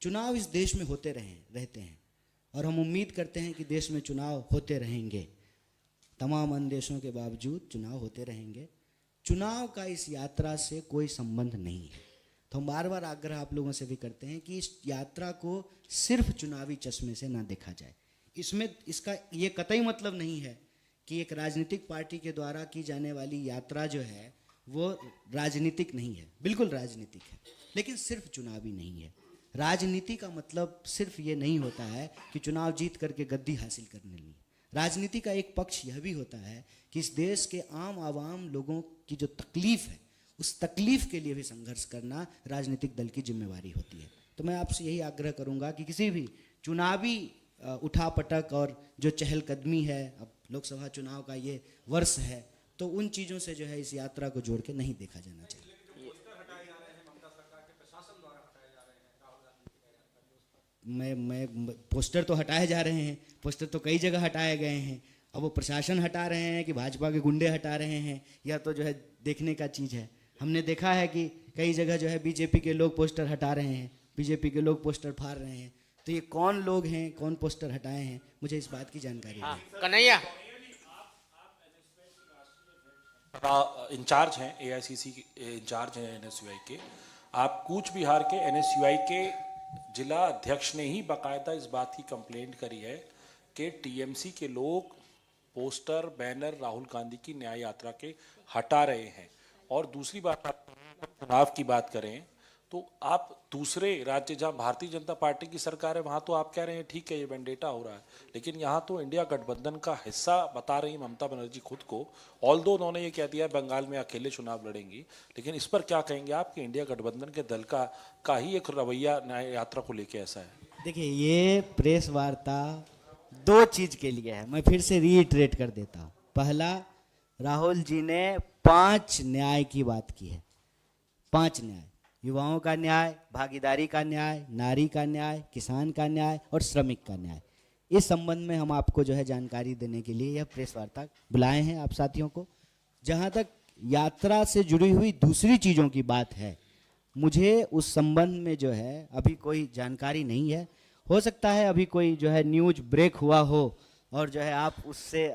चुनाव इस देश में होते रहते हैं और हम उम्मीद करते हैं कि देश में चुनाव होते रहेंगे। तमाम अंदेशों के बावजूद चुनाव होते रहेंगे। चुनाव का इस यात्रा से कोई संबंध नहीं है। तो हम बार बार आग्रह आप लोगों से भी करते हैं कि इस यात्रा को सिर्फ चुनावी चश्मे से ना देखा जाए। इसमें इसका ये कतई मतलब नहीं है कि एक राजनीतिक पार्टी के द्वारा की जाने वाली यात्रा जो है वो राजनीतिक नहीं है। बिल्कुल राजनीतिक है, लेकिन सिर्फ चुनावी नहीं है। राजनीति का मतलब सिर्फ ये नहीं होता है कि चुनाव जीत करके गद्दी हासिल करने लिए। राजनीति का एक पक्ष यह भी होता है कि इस देश के आम आवाम लोगों की जो तकलीफ है, उस तकलीफ के लिए भी संघर्ष करना राजनीतिक दल की जिम्मेवारी होती है। तो मैं आपसे यही आग्रह करूंगा कि किसी भी चुनावी उठापटक और जो चहलकदमी है, अब लोकसभा चुनाव का ये वर्ष है, तो उन चीज़ों से जो है इस यात्रा को जोड़ के नहीं देखा जाना चाहिए। मैं पोस्टर तो हटाए जा रहे हैं, पोस्टर तो कई जगह हटाए गए हैं। अब वो प्रशासन हटा रहे हैं कि भाजपा के गुंडे हटा रहे हैं, यह तो जो है देखने का चीज़ है। हमने देखा है कि कई जगह जो है बीजेपी के लोग पोस्टर हटा रहे हैं, बीजेपी के लोग पोस्टर फाड़ रहे हैं। तो ये कौन लोग हैं, कौन पोस्टर हटाए हैं, मुझे इस बात की जानकारी है। कन्हैया इंचार्ज हैं, एआईसीसी इंचार्ज हैं एनएसयूआई के। आप कूच बिहार के एनएसयूआई के जिला अध्यक्ष ने ही बाकायदा इस बात की कंप्लेंट करी है कि टीएमसी के लोग पोस्टर बैनर राहुल गांधी की न्याय यात्रा के हटा रहे हैं। और दूसरी बात, आप चुनाव की बात करें तो आप दूसरे राज्य जहां भारतीय जनता पार्टी की सरकार है वहां तो आप कह रहे हैं ठीक है ये वेंडेटा हो रहा है, लेकिन यहाँ तो इंडिया गठबंधन का हिस्सा बता रही ममता बनर्जी खुद को। ऑल्दो उन्होंने ये कह दिया बंगाल में अकेले चुनाव लड़ेंगी, लेकिन इस पर क्या कहेंगे आप कि इंडिया गठबंधन के दल का ही एक रवैया न्याय यात्रा को लेके ऐसा है? देखिए, ये प्रेस वार्ता दो चीज के लिए है, मैं फिर से रीइटरेट कर देता हूँ। पहला, राहुल जी ने 5 न्याय की बात की है। 5 न्याय: युवाओं का न्याय, भागीदारी का न्याय, नारी का न्याय, किसान का न्याय और श्रमिक का न्याय। इस संबंध में हम आपको जो है जानकारी देने के लिए यह प्रेस वार्ता बुलाए हैं आप साथियों को। जहां तक यात्रा से जुड़ी हुई दूसरी चीज़ों की बात है, मुझे उस संबंध में जो है अभी कोई जानकारी नहीं है। हो सकता है अभी कोई जो है न्यूज ब्रेक हुआ हो और जो है आप उससे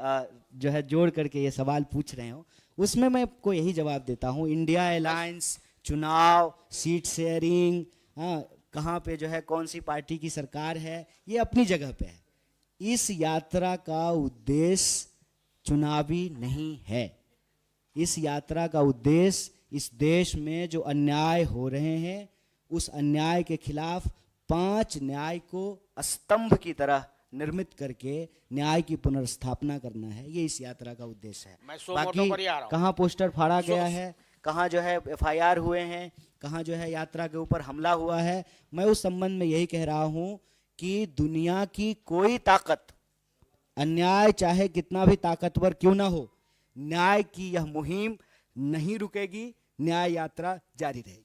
जो है जोड़ करके ये सवाल पूछ रहे हो। उसमें मैं आपको यही जवाब देता हूँ, इंडिया अलायंस, चुनाव, सीट शेयरिंग, कहाँ पे जो है कौन सी पार्टी की सरकार है, ये अपनी जगह पे है। इस यात्रा का उद्देश्य चुनावी नहीं है। इस यात्रा का उद्देश्य इस देश में जो अन्याय हो रहे हैं, उस अन्याय के खिलाफ 5 न्याय को स्तंभ की तरह निर्मित करके न्याय की पुनर्स्थापना करना है। ये इस यात्रा का उद्देश्य है। बाकी कहाँ पोस्टर फाड़ा गया है, कहाँ जो है एफआईआर हुए हैं, कहाँ जो है यात्रा के ऊपर हमला हुआ है, मैं उस संबंध में यही कह रहा हूँ कि दुनिया की कोई ताकत, अन्याय चाहे कितना भी ताकतवर क्यों ना हो, न्याय की यह मुहिम नहीं रुकेगी, न्याय यात्रा जारी रहेगी।